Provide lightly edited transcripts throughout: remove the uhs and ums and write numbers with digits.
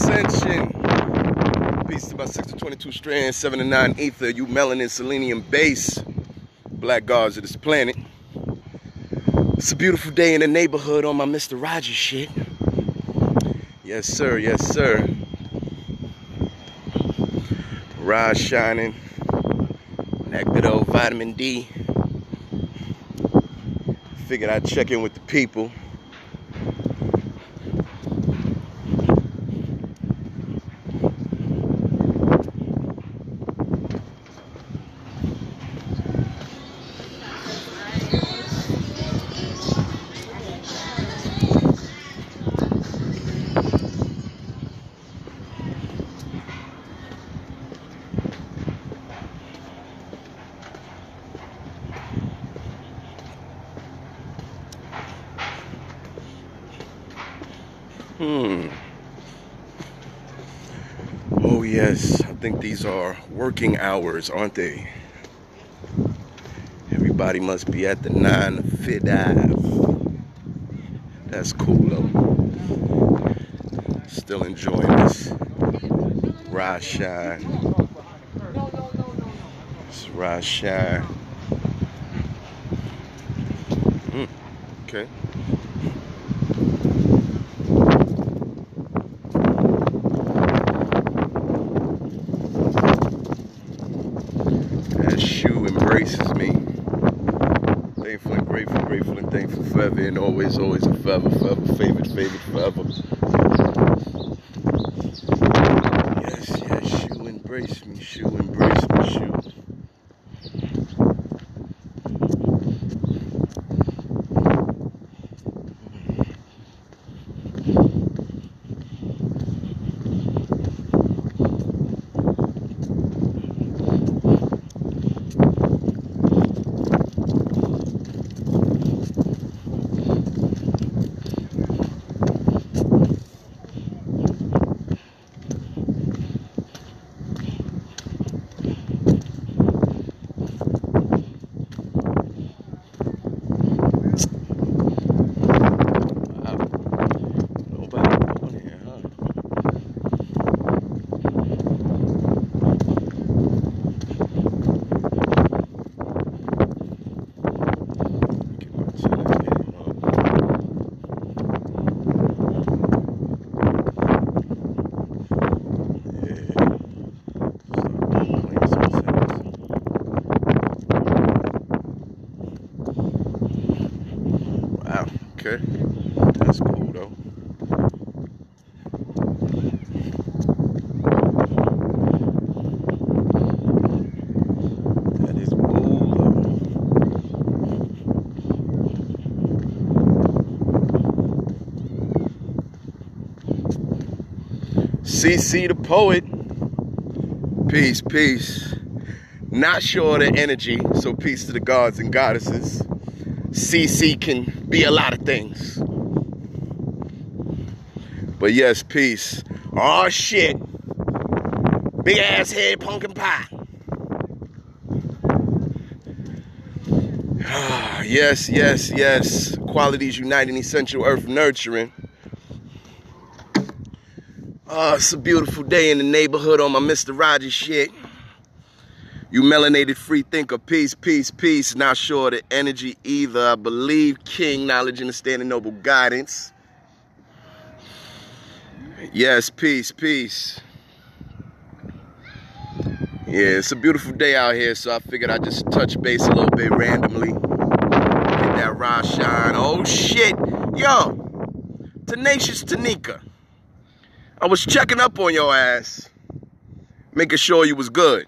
Ascension. Peace to my 6 to 22 strands, 7 to 9 ether, you melanin, selenium base, black guards of this planet. It's a beautiful day in the neighborhood on my Mr. Rogers shit. Yes, sir, yes, sir. Rise shining. That good old vitamin D. Figured I'd check in with the people. Oh yes, I think these are working hours, aren't they? Everybody must be at the 9 to 5. That's cool though. Still enjoying this rise shine. This rise shine. Okay. That shoe embraces me. Thankful and grateful, grateful and thankful forever and always, always and forever, forever, favorite, favorite, forever. Yes, yes, shoe embrace me, shoe embrace me, shoe. Okay, that's cool though. That is cool though. CC the poet. Peace, peace. Not sure of the energy, so peace to the gods and goddesses. CC can be a lot of things. But yes, peace. Oh shit. Big ass head pumpkin pie. Yes, yes, yes. Qualities uniting, essential earth nurturing. It's a beautiful day in the neighborhood on my Mr. Rogers shit. You melanated free thinker, peace, peace, peace. Not sure of the energy either. I believe king, knowledge, understanding, noble guidance. Yes, peace, peace. Yeah, it's a beautiful day out here, so I figured I'd just touch base a little bit randomly. Get that rise shine. Oh shit. Yo, Tenacious Tanika. I was checking up on your ass. Making sure you was good.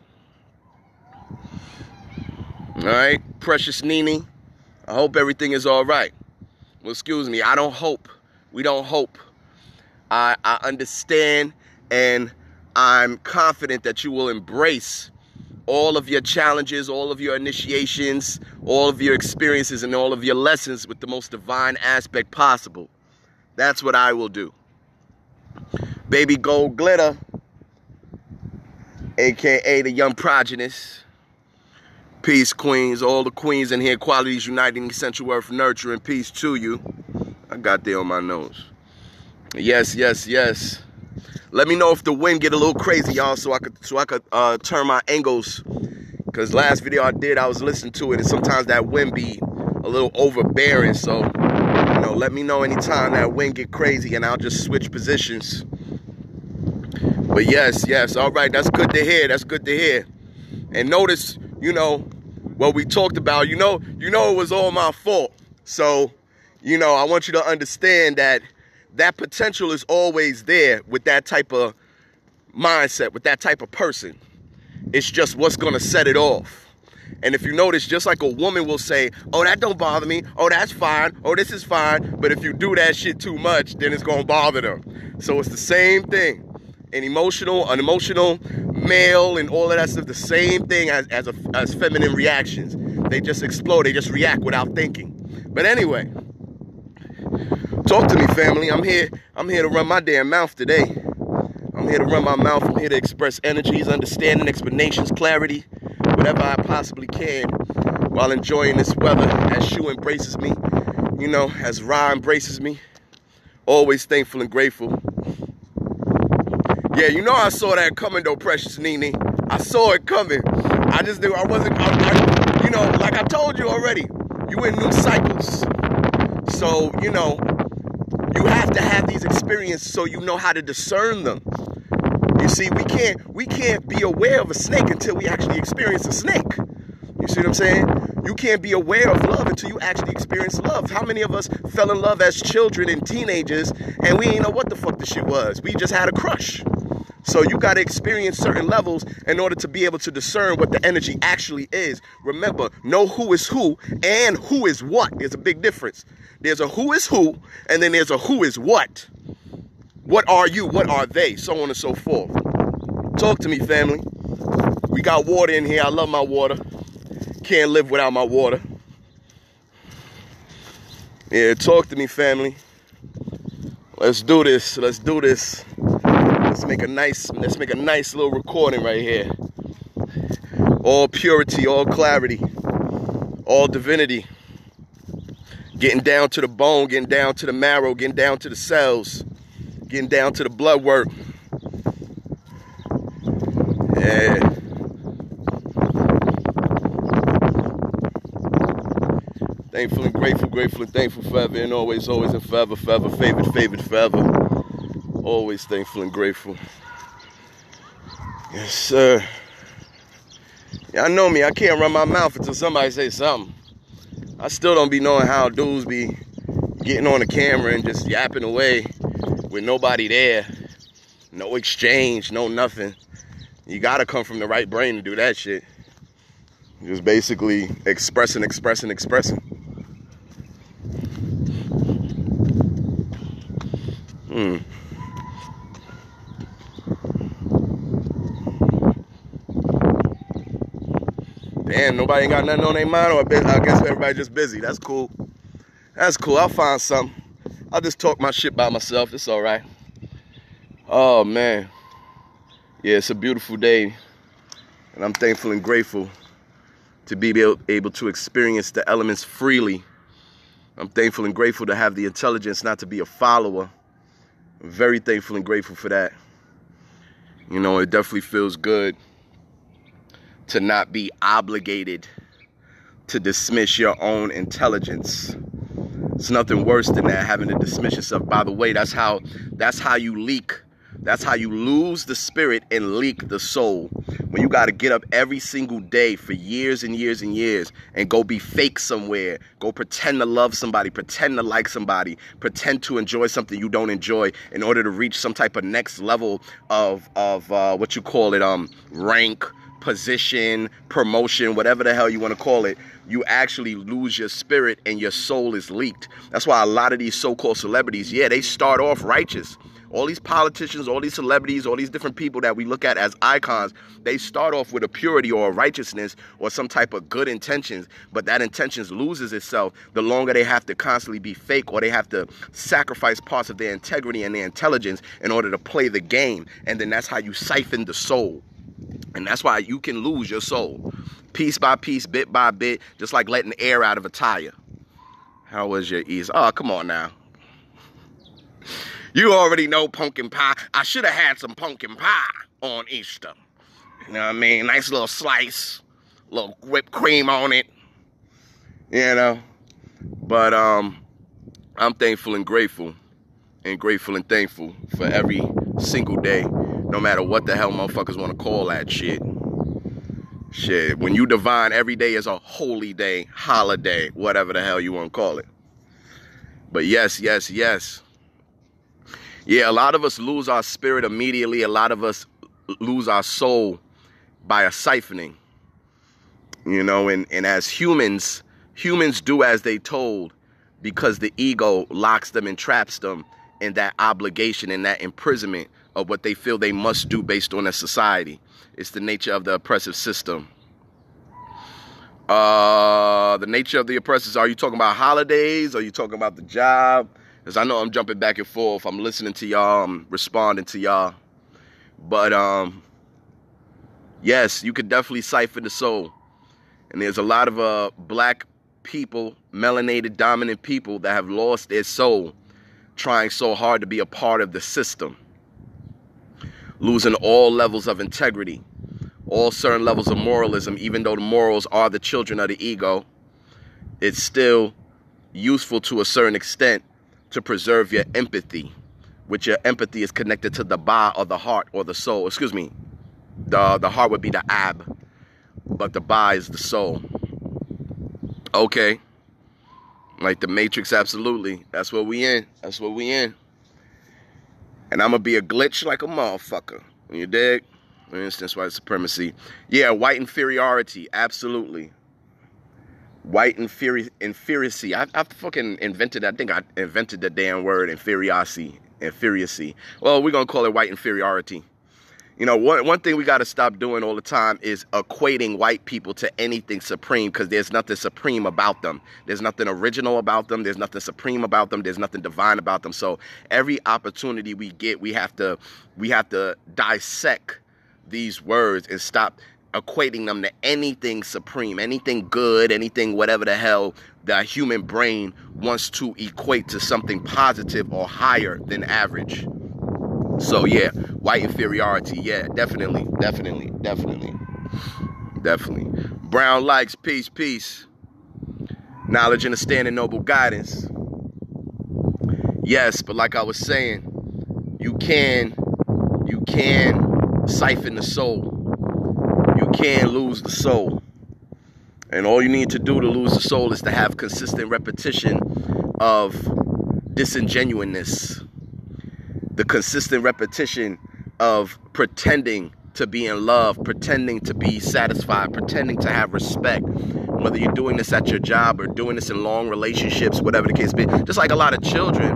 Alright, Precious Nini, I hope everything is alright. Well, excuse me, I don't hope. We don't hope. I understand and I'm confident that you will embrace all of your challenges, all of your initiations, all of your experiences, and all of your lessons with the most divine aspect possible. That's what I will do. Baby Gold Glitter, aka the Young Progenitus. Peace, queens. All the queens in here. Qualities uniting, essential earth nurturing. Peace to you. I got there on my nose. Yes, yes, yes. Let me know if the wind get a little crazy, y'all, so I could turn my angles. Because last video I did, I was listening to it, and sometimes that wind be a little overbearing. So, you know, let me know anytime that wind get crazy, and I'll just switch positions. But yes, all right, that's good to hear. That's good to hear. And notice, you know, what we talked about. You know, it was all my fault. So, you know, I want you to understand that that potential is always there with that type of mindset, with that type of person. It's just what's going to set it off. And if you notice, just like a woman will say, oh, that don't bother me. Oh, that's fine. Oh, this is fine. But if you do that shit too much, then it's going to bother them. So it's the same thing. An emotional, unemotional, male, and all of that stuff, the same thing as feminine reactions. They just explode. They just react without thinking. But anyway, talk to me, family. I'm here to run my damn mouth today. I'm here to run my mouth. I'm here to express energies, understanding, explanations, clarity, whatever I possibly can, while enjoying this weather as Shu embraces me, you know, as Ra embraces me. Always thankful and grateful. Yeah, you know I saw that coming though, Precious Nene. I saw it coming. I just knew you know, like I told you already, you in new cycles. So, you know, you have to have these experiences so you know how to discern them. You see, we can't be aware of a snake until we actually experience a snake. You see what I'm saying? You can't be aware of love until you actually experience love. How many of us fell in love as children and teenagers and we ain't know what the fuck the shit was? We just had a crush. So you got to experience certain levels in order to be able to discern what the energy actually is. Remember, know who is who and who is what. There's a big difference. There's a who is who, and then there's a who is what. What are you? What are they? So on and so forth. Talk to me, family. We got water in here. I love my water. Can't live without my water. Yeah, talk to me, family. Let's do this. Let's do this. Let's make a nice little recording right here. All purity, all clarity, all divinity. Getting down to the bone, getting down to the marrow, getting down to the cells, getting down to the blood work. Yeah. Thankful and grateful, grateful and thankful forever and always, always and forever, forever, favored, favored, forever. Always thankful and grateful. Yes, sir. Y'all know me, I can't run my mouth until somebody says something. I still don't be knowing how dudes be getting on the camera and just yapping away with nobody there. No exchange, no nothing. You gotta come from the right brain to do that shit. Just basically expressing. Damn, nobody ain't got nothing on their mind, or I guess everybody just busy. That's cool. That's cool. I'll find something. I'll just talk my shit by myself. It's all right. Oh, man. Yeah, it's a beautiful day, and I'm thankful and grateful to be able to experience the elements freely. I'm thankful and grateful to have the intelligence not to be a follower. I'm very thankful and grateful for that. You know, it definitely feels good to not be obligated to dismiss your own intelligence. It's nothing worse than that, having to dismiss yourself. By the way, that's how you leak. That's how you lose the spirit and leak the soul. When you got to get up every single day for years and years and years and go be fake somewhere, go pretend to love somebody, pretend to like somebody, pretend to enjoy something you don't enjoy in order to reach some type of next level of what you call it, rank, position, promotion, whatever the hell you want to call it. You actually lose your spirit and your soul is leaked. That's why a lot of these so-called celebrities, yeah, they start off righteous. All these politicians, all these celebrities, all these different people that we look at as icons, they start off with a purity or a righteousness or some type of good intentions, but that intentions loses itself the longer they have to constantly be fake, or they have to sacrifice parts of their integrity and their intelligence in order to play the game. And then that's how you siphon the soul. And that's why you can lose your soul piece by piece, bit by bit, just like letting air out of a tire. How was your ease? Oh, come on now. You already know pumpkin pie. I should have had some pumpkin pie on Easter. You know what I mean? Nice little slice, little whipped cream on it. You know? But I'm thankful and grateful and thankful for every single day, no matter what the hell motherfuckers want to call that shit. Shit, when you divine, every day is a holy day, holiday, whatever the hell you want to call it. But yes. Yeah, a lot of us lose our spirit immediately. A lot of us lose our soul by a siphoning. You know, and as humans do as they told because the ego locks them and traps them in that obligation and that imprisonment of what they feel they must do based on their society. It's the nature of the oppressive system. The nature of the oppressors, are you talking about holidays? Are you talking about the job? Because I know I'm jumping back and forth. I'm listening to y'all. I'm responding to y'all. But, yes, you could definitely siphon the soul. And there's a lot of black people, melanated, dominant people that have lost their soul trying so hard to be a part of the system. Losing all levels of integrity, all certain levels of moralism. Even though the morals are the children of the ego, it's still useful to a certain extent to preserve your empathy, which your empathy is connected to the ba, or the heart, or the soul. Excuse me. The heart would be the ab, but the ba is the soul. Okay. Like the Matrix, absolutely. That's what we in. That's what we in. And I'm going to be a glitch like a motherfucker. You dig? For instance, white supremacy. Yeah, white inferiority. Absolutely. White inferiority. I fucking invented, I think I invented the damn word inferiority. Well, we're going to call it white inferiority. You know, one thing we got to stop doing all the time is equating white people to anything supreme, because there's nothing supreme about them. There's nothing original about them. There's nothing supreme about them. There's nothing divine about them. So every opportunity we get, we have to dissect these words and stop equating them to anything supreme, anything good, anything whatever the hell the human brain wants to equate to something positive or higher than average. So yeah, white inferiority, yeah, definitely. Brown likes peace. Knowledge, understanding, noble guidance. Yes, but like I was saying, you can siphon the soul. You can lose the soul. And all you need to do to lose the soul is to have consistent repetition of disingenuousness. The consistent repetition of pretending to be in love, pretending to be satisfied, pretending to have respect. Whether you're doing this at your job or doing this in long relationships, whatever the case be. Just like a lot of children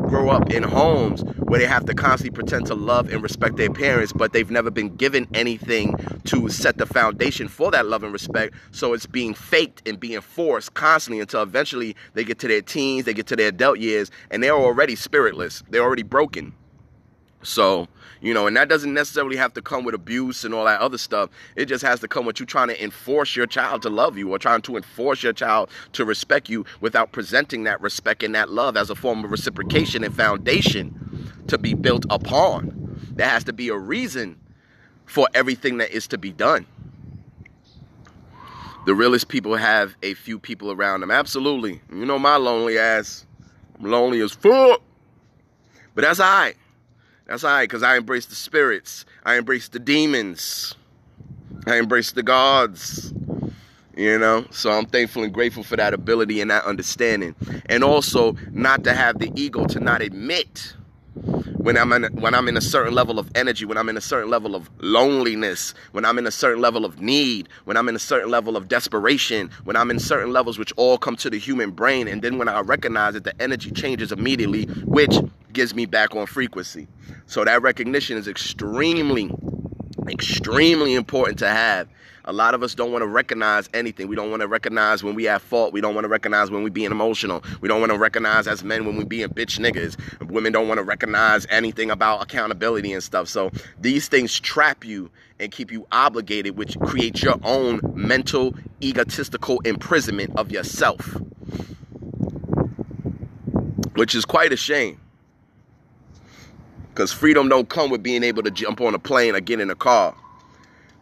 grow up in homes where they have to constantly pretend to love and respect their parents, but they've never been given anything to set the foundation for that love and respect. So it's being faked and being forced constantly until eventually they get to their teens, they get to their adult years, and they're already spiritless. They're already broken. So, you know, and that doesn't necessarily have to come with abuse and all that other stuff. It just has to come with you trying to enforce your child to love you, or trying to enforce your child to respect you without presenting that respect and that love as a form of reciprocation and foundation to be built upon. There has to be a reason for everything that is to be done. The realest people have a few people around them. Absolutely. You know my lonely ass. I'm lonely as fuck. But that's all right. That's all right, because I embrace the spirits. I embrace the demons. I embrace the gods. You know? So I'm thankful and grateful for that ability and that understanding. And also not to have the ego to not admit when I'm in a certain level of energy, when I'm in a certain level of loneliness, when I'm in a certain level of need, when I'm in a certain level of desperation, when I'm in certain levels which all come to the human brain. And then when I recognize that the energy changes immediately, which gives me back on frequency. So that recognition is extremely important to have. A lot of us don't want to recognize anything. We don't want to recognize when we at fault. We don't want to recognize when we being emotional. We don't want to recognize as men when we being bitch niggas. Women don't want to recognize anything about accountability and stuff. So these things trap you and keep you obligated, which creates your own mental, egotistical imprisonment of yourself, which is quite a shame. Because freedom don't come with being able to jump on a plane or get in a car.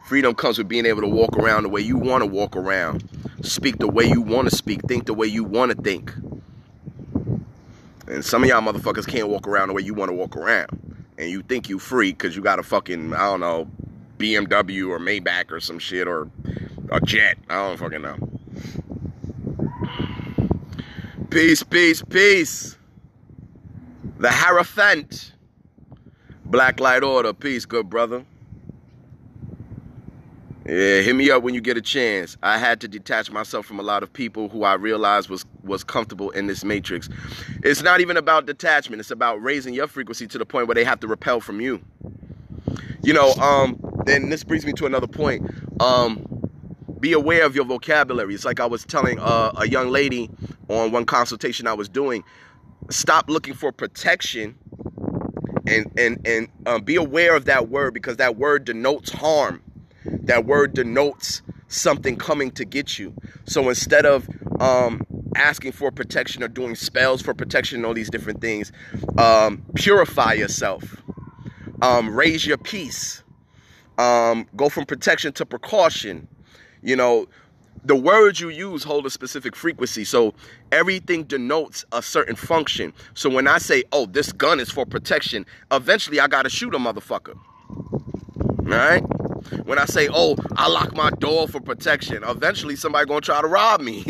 Freedom comes with being able to walk around the way you want to walk around. Speak the way you want to speak. Think the way you want to think. And some of y'all motherfuckers can't walk around the way you want to walk around. And you think you free because you got a fucking, I don't know, BMW or Maybach or some shit or a jet. I don't fucking know. Peace, peace, peace. The Hierophant. Black Light Order. Peace, good brother. Yeah, hit me up when you get a chance. I had to detach myself from a lot of people who I realized was comfortable in this matrix. It's not even about detachment. It's about raising your frequency to the point where they have to repel from you. You know, then this brings me to another point. Be aware of your vocabulary. It's like I was telling a young lady on one consultation I was doing. Stop looking for protection and be aware of that word, because that word denotes harm. That word denotes something coming to get you. So instead of asking for protection or doing spells for protection and all these different things, purify yourself. Raise your peace. Go from protection to precaution. You know, the words you use hold a specific frequency. So everything denotes a certain function. So when I say, oh, this gun is for protection, eventually I got to shoot a motherfucker. All right? When I say, oh, I lock my door for protection, eventually somebody gonna try to rob me.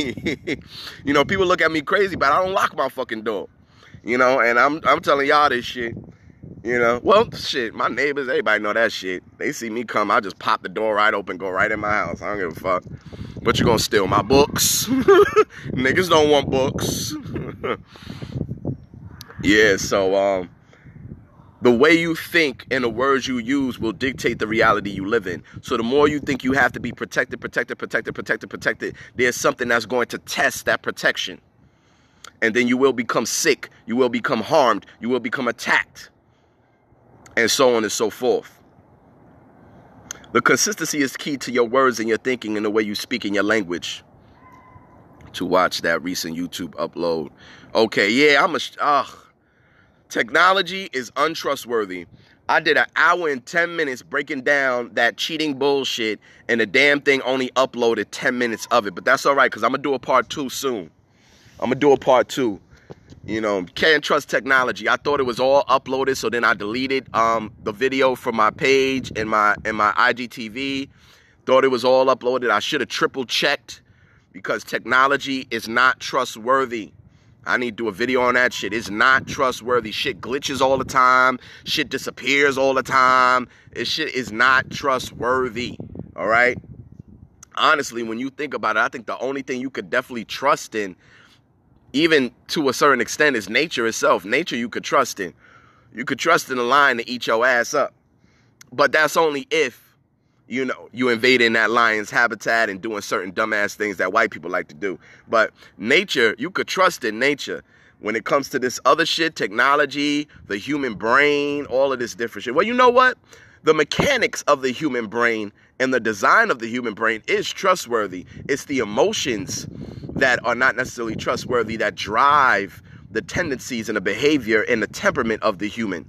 You know, people look at me crazy, but I don't lock my fucking door. You know, and I'm telling y'all this shit. You know, well, shit, my neighbors, everybody know that shit. They see me come, I just pop the door right open, go right in my house. I don't give a fuck. But you gonna steal my books? Niggas don't want books. Yeah, so the way you think and the words you use will dictate the reality you live in. So the more you think you have to be protected, there's something that's going to test that protection. And then you will become sick. You will become harmed. You will become attacked. And so on and so forth. The consistency is key to your words and your thinking and the way you speak in your language. To watch that recent YouTube upload. Okay, yeah, technology is untrustworthy. I did an hour and 10 minutes breaking down that cheating bullshit, and the damn thing only uploaded 10 minutes of it. But that's all right, because I'm going to do a part 2 soon. I'm going to do a part 2. You know, can't trust technology. I thought it was all uploaded, so then I deleted the video from my page and my IGTV. Thought it was all uploaded. I should have triple checked, because technology is not trustworthy. I need to do a video on that shit. It's not trustworthy. Shit glitches all the time. Shit disappears all the time. This shit is not trustworthy. All right? Honestly, when you think about it, I think the only thing you could definitely trust in, even to a certain extent, is nature itself. Nature you could trust in. You could trust in a lion to eat your ass up. But that's only if, you know, you invading that lion's habitat and doing certain dumbass things that white people like to do. But nature, you could trust in nature. When it comes to this other shit, technology, the human brain, all of this different shit. Well, you know what? The mechanics of the human brain and the design of the human brain is trustworthy. It's the emotions that are not necessarily trustworthy that drive the tendencies and the behavior and the temperament of the human,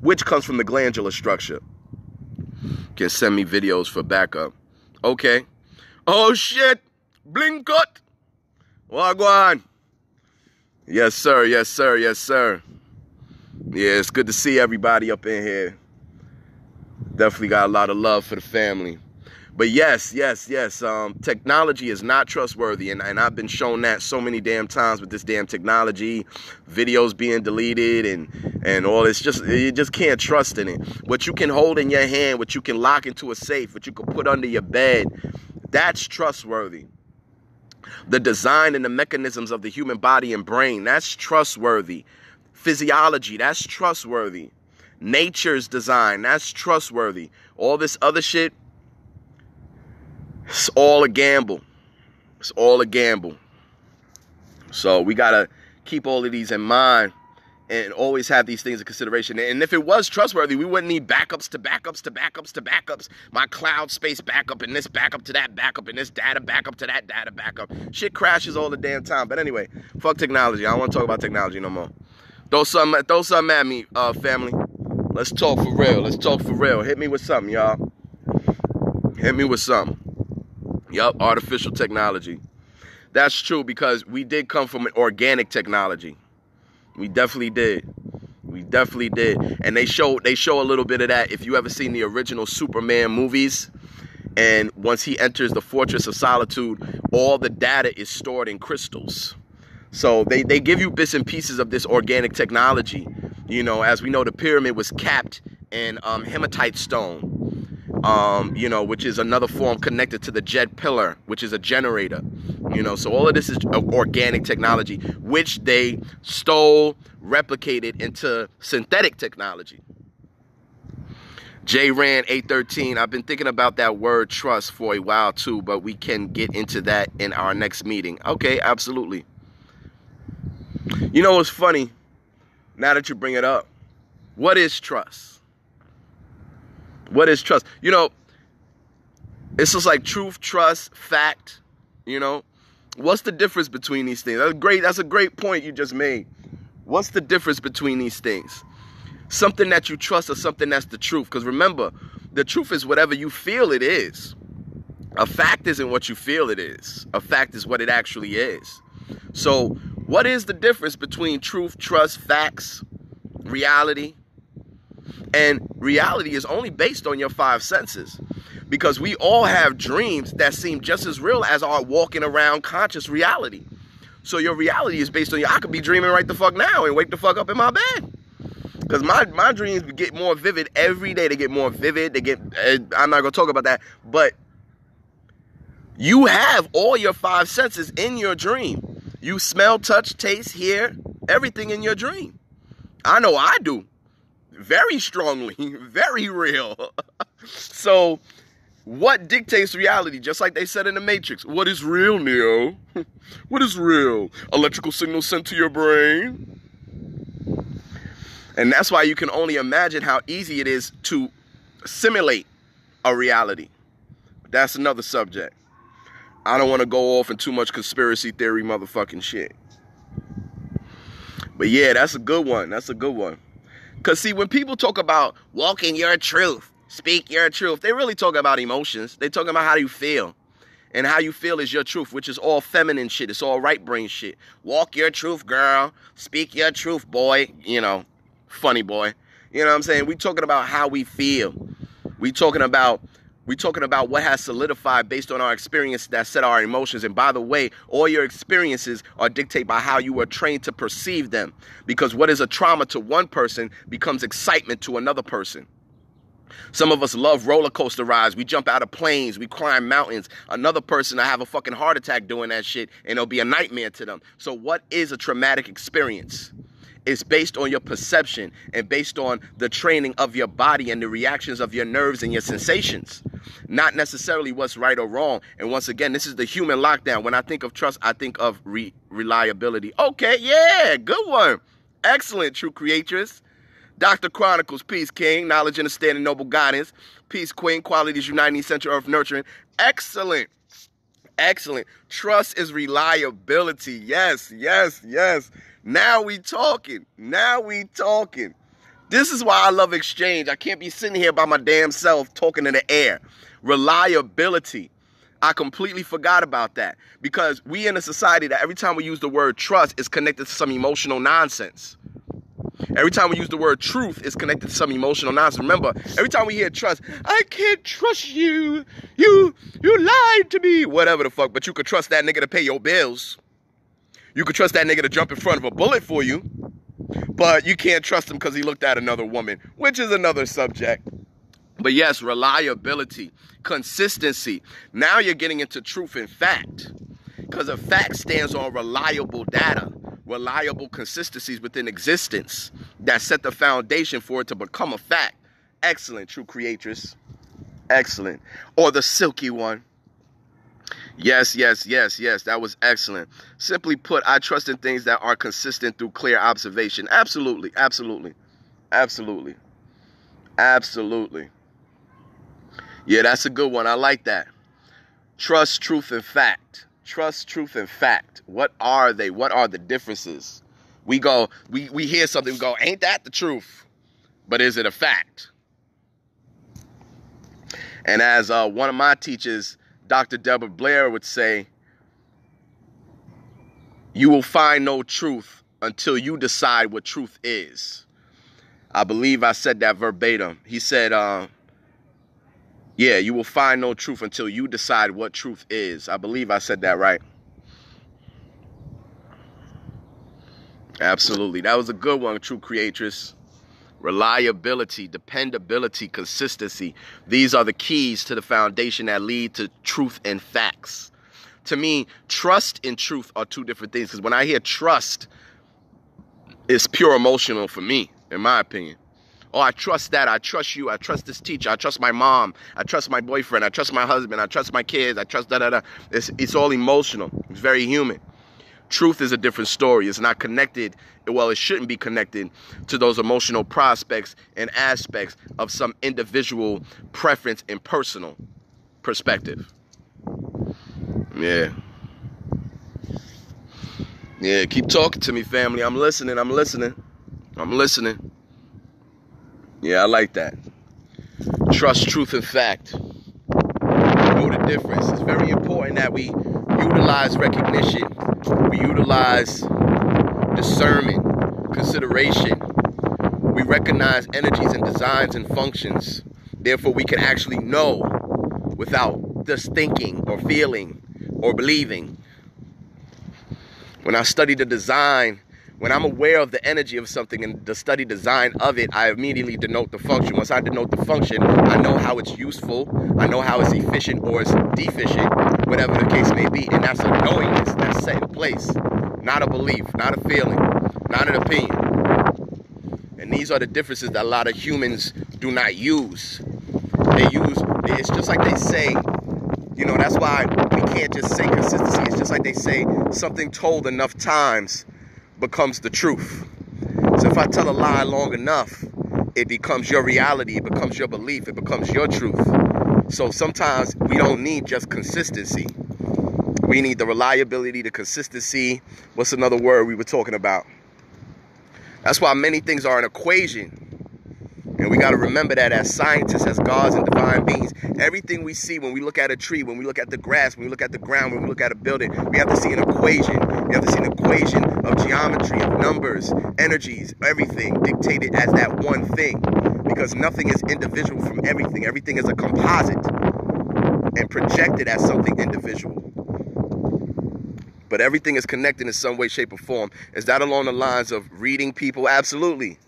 which comes from the glandular structure. Can send me videos for backup. Okay. Oh shit. Blink cut. Wagwan. Yes, sir. Yes, sir. Yes, sir. Yeah, it's good to see everybody up in here. Definitely got a lot of love for the family. But yes. Technology is not trustworthy. And I've been shown that so many damn times with this damn technology. Videos being deleted and all this. You just can't trust in it. What you can hold in your hand, what you can lock into a safe, what you can put under your bed, that's trustworthy. The design and the mechanisms of the human body and brain, that's trustworthy. Physiology, that's trustworthy. Nature's design, that's trustworthy. All this other shit, it's all a gamble. It's all a gamble. So we got to keep all of these in mind and always have these things in consideration. And if it was trustworthy, we wouldn't need backups to backups to backups to backups. My cloud space backup and this backup to that backup and this data backup to that data backup. Shit crashes all the damn time. But anyway, fuck technology. I don't want to talk about technology no more. Throw something at me, family. Let's talk for real. Let's talk for real. Hit me with something, y'all. Hit me with something. Yup, artificial technology. That's true because we did come from an organic technology. We definitely did. We definitely did. And they show a little bit of that. If you ever seen the original Superman movies, and once he enters the Fortress of Solitude, all the data is stored in crystals. So they give you bits and pieces of this organic technology. You know, as we know, the pyramid was capped in hematite stone. You know, which is another form connected to the jet pillar, which is a generator. You know, so all of this is organic technology, which they stole, replicated into synthetic technology. J Rand 813, I've been thinking about that word trust for a while too, but we can get into that in our next meeting. Okay, absolutely. You know what's funny? Now that you bring it up, what is trust? What is trust? You know, it's just like truth, trust, fact. You know, what's the difference between these things? That's a great point you just made. What's the difference between these things? Something that you trust or something that's the truth? Because remember, the truth is whatever you feel it is. A fact isn't what you feel it is. A fact is what it actually is. So what is the difference between truth, trust, facts, reality? And reality is only based on your five senses, because we all have dreams that seem just as real as our walking around conscious reality. So your reality is based on I could be dreaming right the fuck now and wake the fuck up in my bed. Because my dreams get more vivid every day. They get more vivid. I'm not going to talk about that. But you have all your five senses in your dream. You smell, touch, taste, hear, everything in your dream. I know I do. Very strongly. Very real. So what dictates reality? Just like they said in the Matrix. What is real, Neo? What is real? Electrical signals sent to your brain? And that's why you can only imagine how easy it is to simulate a reality. That's another subject. I don't want to go off in too much conspiracy theory motherfucking shit. But yeah, that's a good one. That's a good one. Because see, when people talk about walking your truth, speak your truth, they really talk about emotions. They talking about how you feel. And how you feel is your truth, which is all feminine shit. It's all right brain shit. Walk your truth, girl. Speak your truth, boy. You know, funny boy. You know what I'm saying? We talking about how we feel. We talking about what has solidified based on our experience that set our emotions. And by the way, all your experiences are dictated by how you were trained to perceive them. Because what is a trauma to one person becomes excitement to another person. Some of us love roller coaster rides. We jump out of planes. We climb mountains. Another person will have a fucking heart attack doing that shit, and it'll be a nightmare to them. So what is a traumatic experience? It's based on your perception and based on the training of your body and the reactions of your nerves and your sensations. Not necessarily what's right or wrong. And once again, this is the human lockdown. When I think of trust, I think of reliability. Okay, yeah, good one. Excellent, true creatress. Dr. Chronicles, peace, king, knowledge, understanding, noble guidance, peace, queen, qualities uniting, central earth nurturing. Excellent. Excellent. Trust is reliability. Yes, yes, yes. Now we talking. Now we talking. This is why I love exchange. I can't be sitting here by my damn self talking in the air. Reliability. I completely forgot about that, because we in a society that every time we use the word trust is connected to some emotional nonsense. Every time we use the word truth, it's connected to some emotional nonsense. Remember, every time we hear trust, I can't trust you. You lied to me. Whatever the fuck, but you could trust that nigga to pay your bills. You could trust that nigga to jump in front of a bullet for you. But you can't trust him because he looked at another woman, which is another subject. But yes, reliability, consistency. Now you're getting into truth and fact, because a fact stands on reliable data. Reliable consistencies within existence that set the foundation for it to become a fact. Excellent, true creatress. Excellent. Or the silky one. Yes, yes, yes, yes. That was excellent. Simply put, I trust in things that are consistent through clear observation. Absolutely, absolutely, absolutely, absolutely. Yeah, that's a good one. I like that. Trust, truth, and fact. Trust, truth, and fact. What are they? What are the differences? We hear something, we go, ain't that the truth? but is it a fact? And as one of my teachers, Dr. Deborah Blair, would say, you will find no truth until you decide what truth is. I believe I said that verbatim. He said, yeah, you will find no truth until you decide what truth is. I believe I said that right. Absolutely. That was a good one, True Creatress. Reliability, dependability, consistency. These are the keys to the foundation that lead to truth and facts. To me, trust and truth are two different things. Because when I hear trust, it's pure emotional for me, in my opinion. Oh, I trust that. I trust you. I trust this teacher. I trust my mom. I trust my boyfriend. I trust my husband. I trust my kids. I trust da-da-da. It's all emotional. It's very human. Truth is a different story. It's not connected. Well, it shouldn't be connected to those emotional prospects and aspects of some individual preference and personal perspective. Yeah. Yeah, keep talking to me, family. I'm listening. I'm listening. I'm listening. Yeah, I like that. Trust, truth, and fact. Know the difference. It's very important that we utilize recognition. We utilize discernment, consideration. We recognize energies and designs and functions. Therefore, we can actually know without just thinking or feeling or believing. When I study the design, when I'm aware of the energy of something and the study design of it, I immediately denote the function. Once I denote the function, I know how it's useful. I know how it's efficient or it's deficient, whatever the case may be. And that's a knowingness that's set in place. Not a belief, not a feeling, not an opinion. And these are the differences that a lot of humans do not use. It's just like they say, you know, that's why we can't just say consistency. It's just like they say, something told enough times becomes the truth. So if I tell a lie long enough, it becomes your reality, it becomes your belief, it becomes your truth. So sometimes we don't need just consistency. We need the reliability, the consistency. What's another word we were talking about? That's why many things are an equation. And we got to remember that as scientists, as gods and divine beings, everything we see when we look at a tree, when we look at the grass, when we look at the ground, when we look at a building, we have to see an equation. We have to see an equation of geometry, of numbers, energies, everything dictated as that one thing. Because nothing is individual from everything. Everything is a composite and projected as something individual. But everything is connected in some way, shape, or form. Is that along the lines of reading people? Absolutely.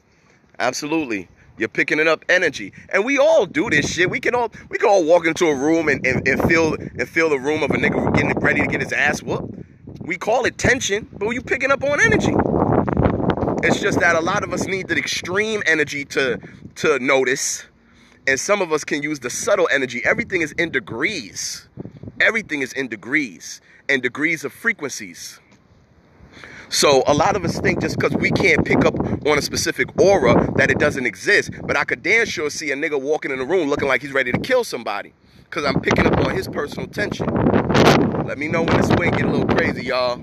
Absolutely. You're picking it up energy. And we all do this shit. We can all walk into a room and feel the room of a nigga getting ready to get his ass whooped. We call it tension, but you picking up on energy. It's just that a lot of us need the extreme energy to notice. And some of us can use the subtle energy. Everything is in degrees. Everything is in degrees and degrees of frequencies. So a lot of us think just because we can't pick up on a specific aura that it doesn't exist. But I could damn sure see a nigga walking in the room looking like he's ready to kill somebody because I'm picking up on his personal tension. Let me know when this swing get a little crazy, y'all.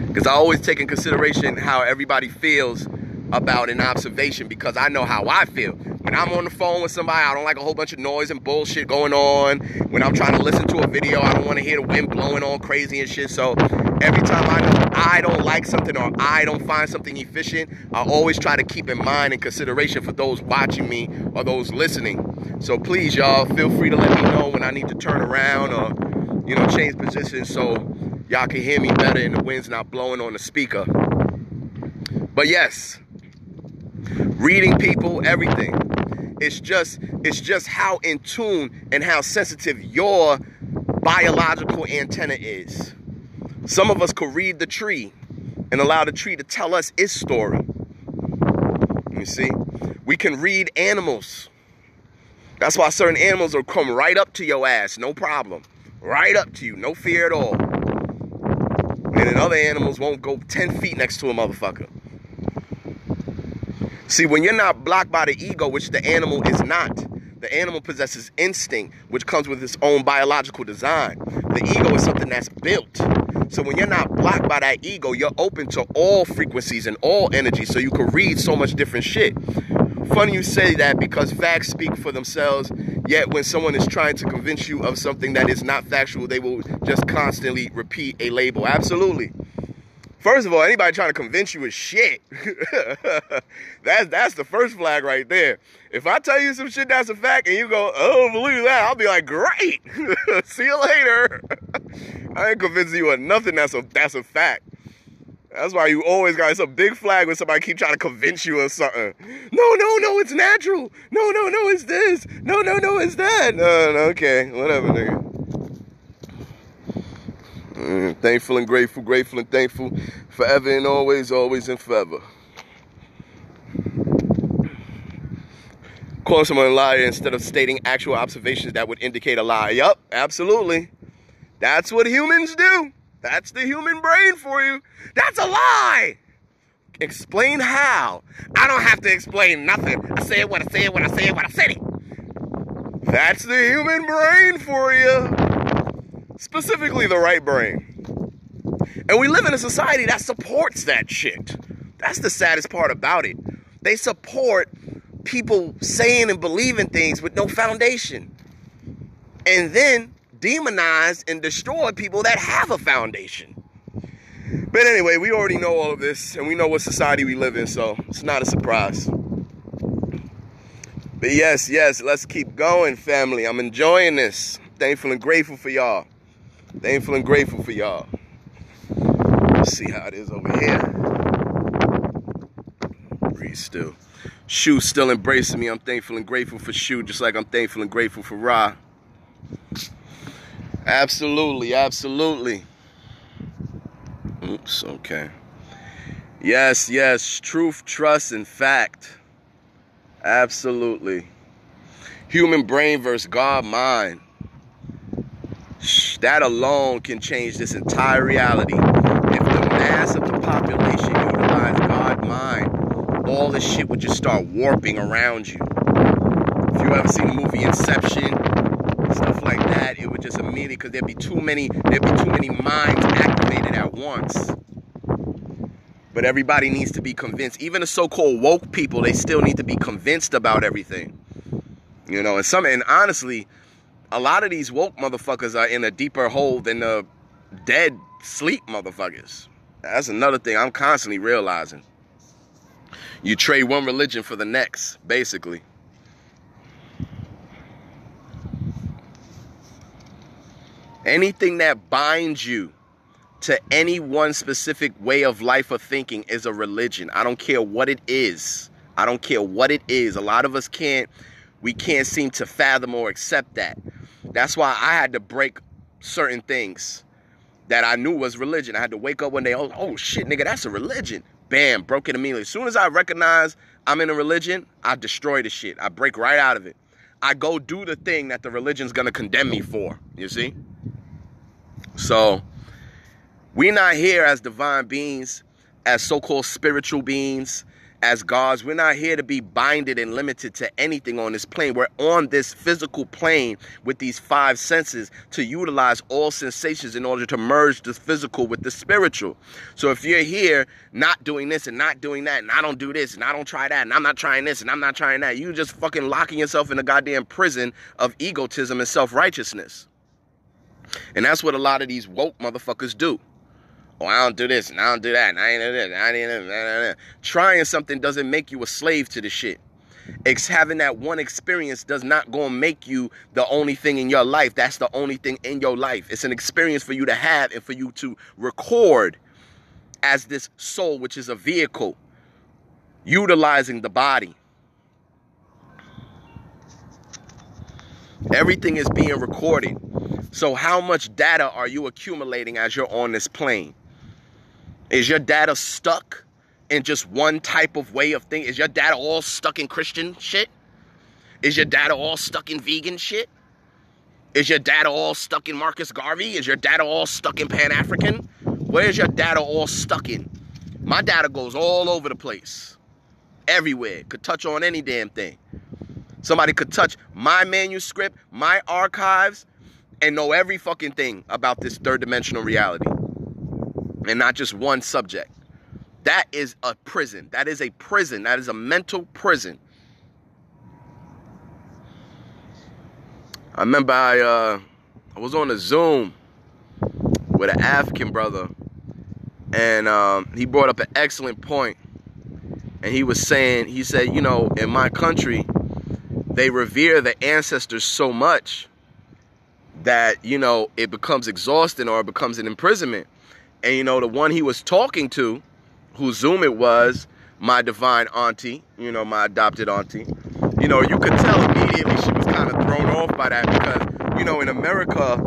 Because I always take in consideration how everybody feels about an observation because I know how I feel. When I'm on the phone with somebody, I don't like a whole bunch of noise and bullshit going on. When I'm trying to listen to a video, I don't want to hear the wind blowing on crazy and shit. So every time I know I don't like something or I don't find something efficient, I always try to keep in mind and consideration for those watching me or those listening. So please, y'all, feel free to let me know when I need to turn around or, you know, change position so y'all can hear me better and the wind's not blowing on the speaker. But yes, reading people, everything. It's just how in tune and how sensitive your biological antenna is. Some of us could read the tree and allow the tree to tell us its story. You see? We can read animals. That's why certain animals will come right up to your ass, no problem. Right up to you, no fear at all. And then other animals won't go 10 feet next to a motherfucker. See, when you're not blocked by the ego, which the animal is not, the animal possesses instinct, which comes with its own biological design. The ego is something that's built. So when you're not blocked by that ego, you're open to all frequencies and all energy, so you can read so much different shit. Funny you say that, because facts speak for themselves, yet when someone is trying to convince you of something that is not factual, they will just constantly repeat a label. Absolutely. First of all, anybody trying to convince you is shit. That's the first flag right there. If I tell you some shit that's a fact and you go, I don't believe that, I'll be like, great. See you later. I ain't convincing you of nothing that's a fact. That's why you always got some big flag when somebody keep trying to convince you of something. No, it's natural. No, it's this. No, it's that. No, okay, whatever, nigga. Thankful and grateful, grateful and thankful, forever and always, always and forever. Calling someone a liar instead of stating actual observations that would indicate a lie. Yup, absolutely. That's what humans do. That's the human brain for you. That's a lie. Explain how. I don't have to explain nothing. I say it when I say it when I say it when I said it. That's the human brain for you. Specifically the right brain. And we live in a society that supports that shit. That's the saddest part about it. They support people saying and believing things with no foundation. And then demonize and destroy people that have a foundation. But anyway, we already know all of this, and we know what society we live in, so it's not a surprise. But yes, let's keep going, family. I'm enjoying this. Thankful and grateful for y'all. Thankful and grateful for y'all. Let's see how it is over here. Breathe still. Shu still embracing me. I'm thankful and grateful for Shu, just like I'm thankful and grateful for Ra. Absolutely, absolutely. Oops, okay. Yes, truth, trust, and fact. Absolutely. Human brain versus God mind. That alone can change this entire reality. If the mass of the population utilized God mind, all this shit would just start warping around you. If you ever seen the movie Inception, stuff like that, it would just immediately, because there'd be too many minds activated at once. But everybody needs to be convinced. Even the so-called woke people, they still need to be convinced about everything. You know, and honestly, a lot of these woke motherfuckers are in a deeper hole than the dead sleep motherfuckers. That's another thing I'm constantly realizing. You trade one religion for the next, basically. Anything that binds you to any one specific way of life or thinking is a religion. I don't care what it is. I don't care what it is. A lot of us can't seem to fathom or accept that. That's why I had to break certain things that I knew was religion. I had to wake up one day, oh shit, nigga, that's a religion. Bam, broke it immediately. As soon as I recognize I'm in a religion, I destroy the shit. I break right out of it. I go do the thing that the religion's gonna condemn me for, you see? So, we're not here as divine beings, as so-called spiritual beings, as gods. We're not here to be binded and limited to anything on this plane. We're on this physical plane with these five senses to utilize all sensations in order to merge the physical with the spiritual. So if you're here not doing this and not doing that, and I don't do this and I don't try that, and I'm not trying this and I'm not trying that, you just fucking locking yourself in a goddamn prison of egotism and self-righteousness. And that's what a lot of these woke motherfuckers do. Oh, I don't do this, and I don't do that, and I ain't do this, and I ain't do that. Trying something doesn't make you a slave to the shit. Having that one experience does not go and make you the only thing in your life. That's the only thing in your life. It's an experience for you to have and for you to record as this soul, which is a vehicle, utilizing the body. Everything is being recorded. So how much data are you accumulating as you're on this plane? Is your data stuck in just one type of way of thinking? Is your data all stuck in Christian shit? Is your data all stuck in vegan shit? Is your data all stuck in Marcus Garvey? Is your data all stuck in Pan-African? Where's your data all stuck in? My data goes all over the place. Everywhere. Could touch on any damn thing. Somebody could touch my manuscript, my archives, and know every fucking thing about this third dimensional reality. and not just one subject. That is a prison. That is a prison. That is a mental prison. I remember I was on a Zoom with an African brother, and he brought up an excellent point. And he said, you know, in my country, they revere the ancestors so much that, you know, it becomes exhausting or it becomes an imprisonment. And, you know, the one he was talking to, whose Zoom it was, my divine auntie, you know, my adopted auntie, you know, you could tell immediately she was kind of thrown off by that because, you know, in America,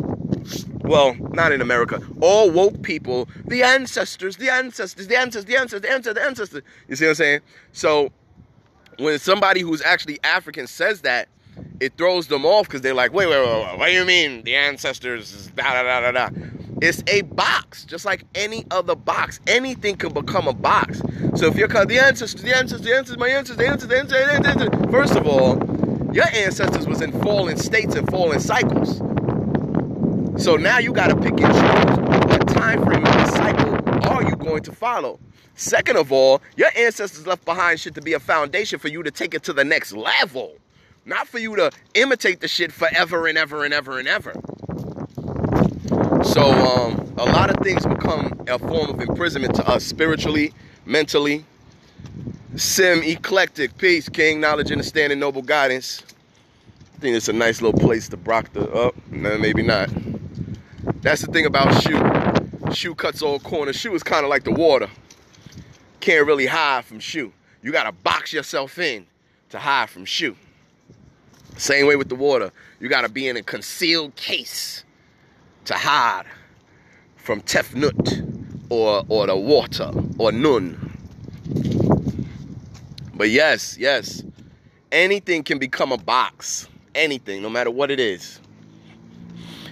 well, not in America, all woke people, the ancestors. You see what I'm saying? So when somebody who's actually African says that, it throws them off because they're like, wait, what do you mean the ancestors is da-da-da-da-da? It's a box, just like any other box. Anything can become a box. So if you're called the ancestors, my ancestors. First of all, your ancestors was in fallen states and fallen cycles. So now you got to pick and choose what time frame of the cycle are you going to follow. Second of all, your ancestors left behind shit to be a foundation for you to take it to the next level. Not for you to imitate the shit forever and ever and ever and ever. So a lot of things become a form of imprisonment to us spiritually, mentally. Sim, eclectic, peace, king, knowledge, understanding, noble guidance. I think it's a nice little place to brock the up. No, maybe not. That's the thing about Shu. Shu cuts all corners. Shu is kind of like the water. Can't really hide from Shu. You got to box yourself in to hide from Shu. Same way with the water. You got to be in a concealed case to hide from Tefnut or the water or Nun. But yes, anything can become a box. Anything, no matter what it is.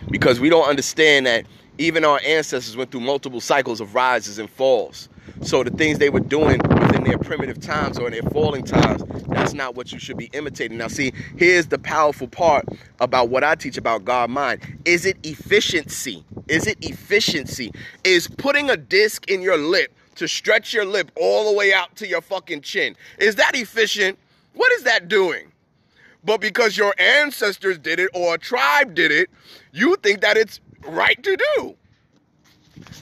Because we don't understand that even our ancestors went through multiple cycles of rises and falls. So the things they were doing within their primitive times or in their falling times, that's not what you should be imitating. Now see, here's the powerful part about what I teach about God mind. Is it efficiency? Is it efficiency? Is putting a disc in your lip to stretch your lip all the way out to your fucking chin? Is that efficient? What is that doing? But because your ancestors did it or a tribe did it, you think that it's right to do.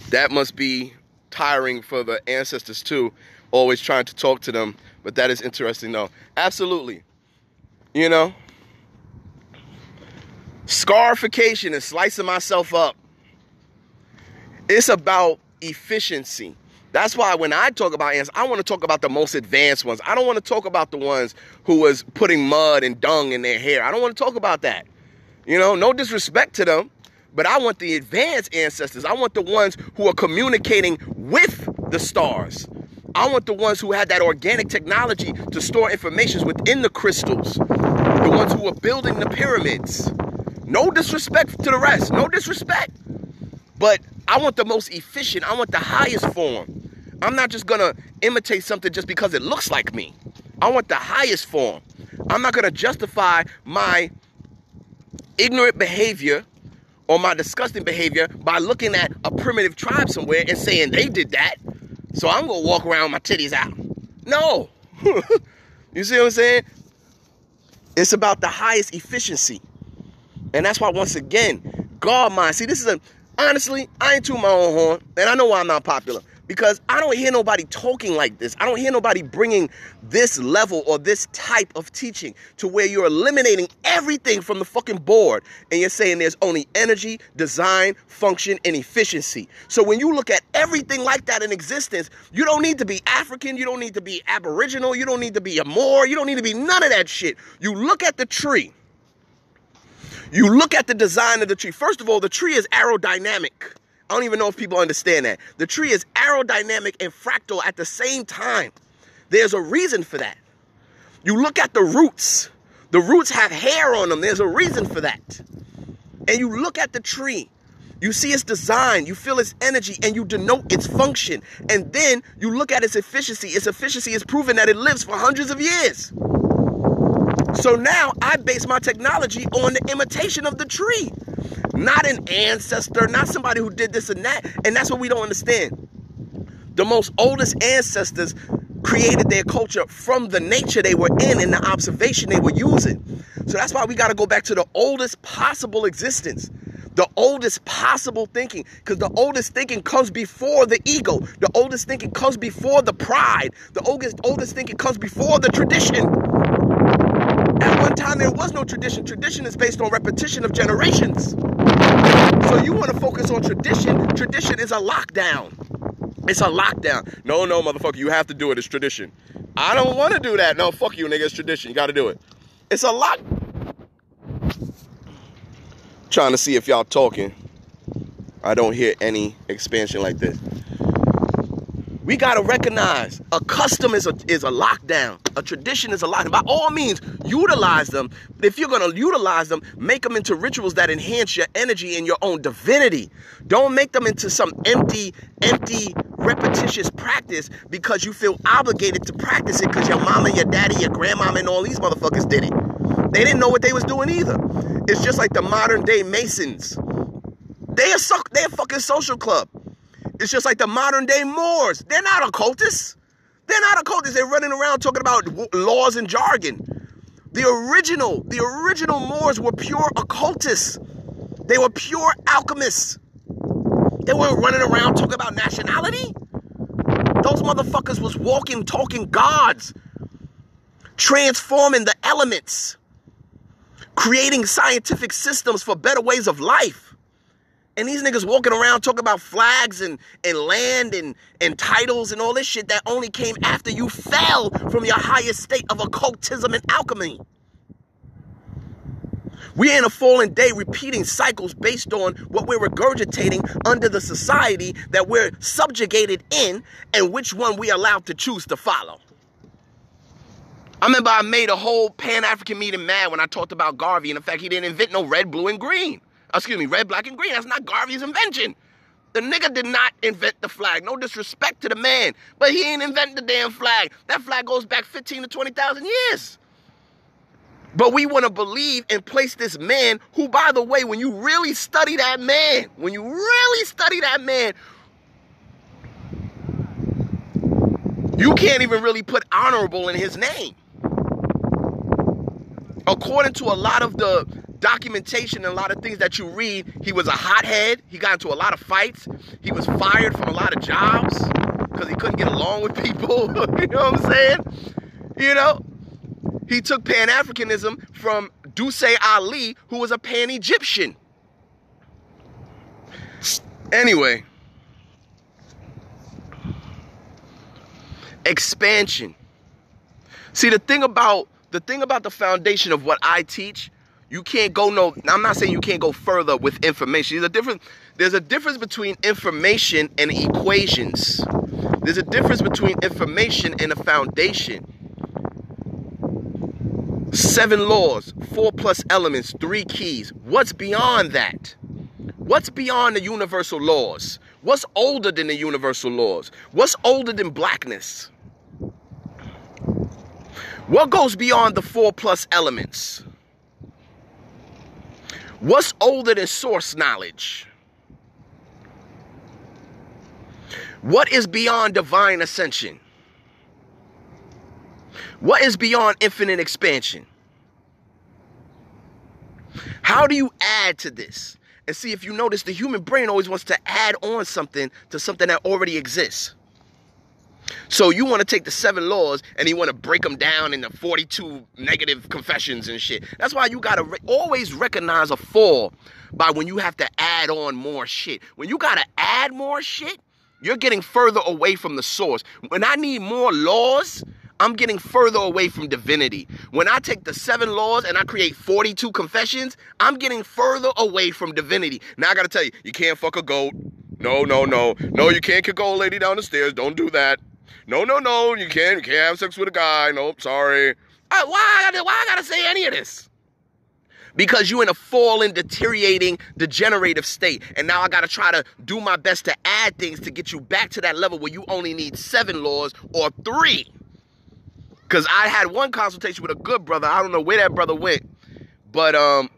That must be tiring for the ancestors too, always trying to talk to them. But that is interesting though. Absolutely. You know, scarification and slicing myself up. It's about efficiency. That's why when I talk about ants, I want to talk about the most advanced ones. I don't want to talk about the ones who was putting mud and dung in their hair. I don't want to talk about that. You know, no disrespect to them, but I want the advanced ancestors. I want the ones who are communicating with the stars. I want the ones who had that organic technology to store information within the crystals. The ones who are building the pyramids. No disrespect to the rest. No disrespect. But I want the most efficient. I want the highest form. I'm not just going to imitate something just because it looks like me. I want the highest form. I'm not going to justify my ignorant behavior or my disgusting behavior by looking at a primitive tribe somewhere and saying they did that, so I'm going to walk around with my titties out. No. You see what I'm saying? It's about the highest efficiency. And that's why, once again, God mind. See, this is honestly, I ain't tooting my own horn, and I know why I'm not popular. Because I don't hear nobody talking like this. I don't hear nobody bringing this level or this type of teaching to where you're eliminating everything from the fucking board and you're saying there's only energy, design, function, and efficiency. So when you look at everything like that in existence, you don't need to be African, you don't need to be Aboriginal, you don't need to be a Moor, you don't need to be none of that shit. You look at the tree. You look at the design of the tree. First of all, the tree is aerodynamic. I don't even know if people understand that. The tree is aerodynamic and fractal at the same time. There's a reason for that. You look at the roots. The roots have hair on them. There's a reason for that. And you look at the tree. You see its design. You feel its energy. And you denote its function. And then you look at its efficiency. Its efficiency is proven that it lives for hundreds of years. So now I base my technology on the imitation of the tree. Not an ancestor, not somebody who did this and that. And that's what we don't understand. The most oldest ancestors created their culture from the nature they were in and the observation they were using. So that's why we got to go back to the oldest possible existence, the oldest possible thinking, because the oldest thinking comes before the ego. The oldest thinking comes before the pride. The oldest thinking comes before the tradition. At one time, there was no tradition. Tradition is based on repetition of generations. So you want to focus on tradition. Tradition is a lockdown. It's a lockdown. No, motherfucker, you have to do it. It's tradition. I don't want to do that. No, fuck you, nigga. It's tradition. You got to do it. It's a lock. Trying to see if y'all talking. I don't hear any expansion like this. We got to recognize a custom is a lockdown. A tradition is a lockdown. By all means, utilize them. If you're going to utilize them, make them into rituals that enhance your energy and your own divinity. Don't make them into some empty, repetitious practice because you feel obligated to practice it because your mama, your daddy, your grandmama, and all these motherfuckers did it. They didn't know what they was doing either. It's just like the modern day Masons. They're a fucking social club. It's just like the modern day Moors. They're not occultists. They're running around talking about laws and jargon. The original Moors were pure occultists. They were pure alchemists. They weren't running around talking about nationality. Those motherfuckers was walking, talking gods, transforming the elements, creating scientific systems for better ways of life. And these niggas walking around talking about flags and land and titles and all this shit that only came after you fell from your highest state of occultism and alchemy. We're in a fallen day repeating cycles based on what we're regurgitating under the society that we're subjugated in and which one we allowed to choose to follow. I remember I made a whole Pan-African meeting mad when I talked about Garvey and the fact he didn't invent no red, blue, and green. Red, black, and green. That's not Garvey's invention. The nigga did not invent the flag. No disrespect to the man. But he ain't invent the damn flag. That flag goes back 15 to 20,000 years. But we want to believe and place this man who, by the way, when you really study that man, you can't even really put honorable in his name. According to a lot of the documentation and a lot of things that you read, he was a hothead. He got into a lot of fights. He was fired from a lot of jobs because he couldn't get along with people. You know what I'm saying? You know? He took Pan-Africanism from Duce Ali, who was a Pan-Egyptian. Anyway. Expansion. See, the thing about the foundation of what I teach, you can't go I'm not saying you can't go further with information. There's a difference between information and equations. There's a difference between information and a foundation. 7 laws, 4 plus elements, 3 keys. What's beyond that? What's beyond the universal laws? What's older than the universal laws? What's older than blackness? What goes beyond the 4 plus elements? What's older than source knowledge? What is beyond divine ascension? What is beyond infinite expansion? How do you add to this? And see, if you notice, the human brain always wants to add on something to something that already exists. So you want to take the 7 laws and you want to break them down into 42 negative confessions and shit. That's why you got to always recognize a fall by when you have to add on more shit. When you got to add more shit, you're getting further away from the source. When I need more laws, I'm getting further away from divinity. When I take the 7 laws and I create 42 confessions, I'm getting further away from divinity. Now I got to tell you, you can't fuck a goat. No, you can't kick an old lady down the stairs. Don't do that. No, you can't have sex with a guy. Nope, sorry. Why I gotta say any of this? Because you're in a fallen, deteriorating, degenerative state. And now I gotta try to do my best to add things to get you back to that level where you only need 7 laws or 3. Because I had one consultation with a good brother. I don't know where that brother went. But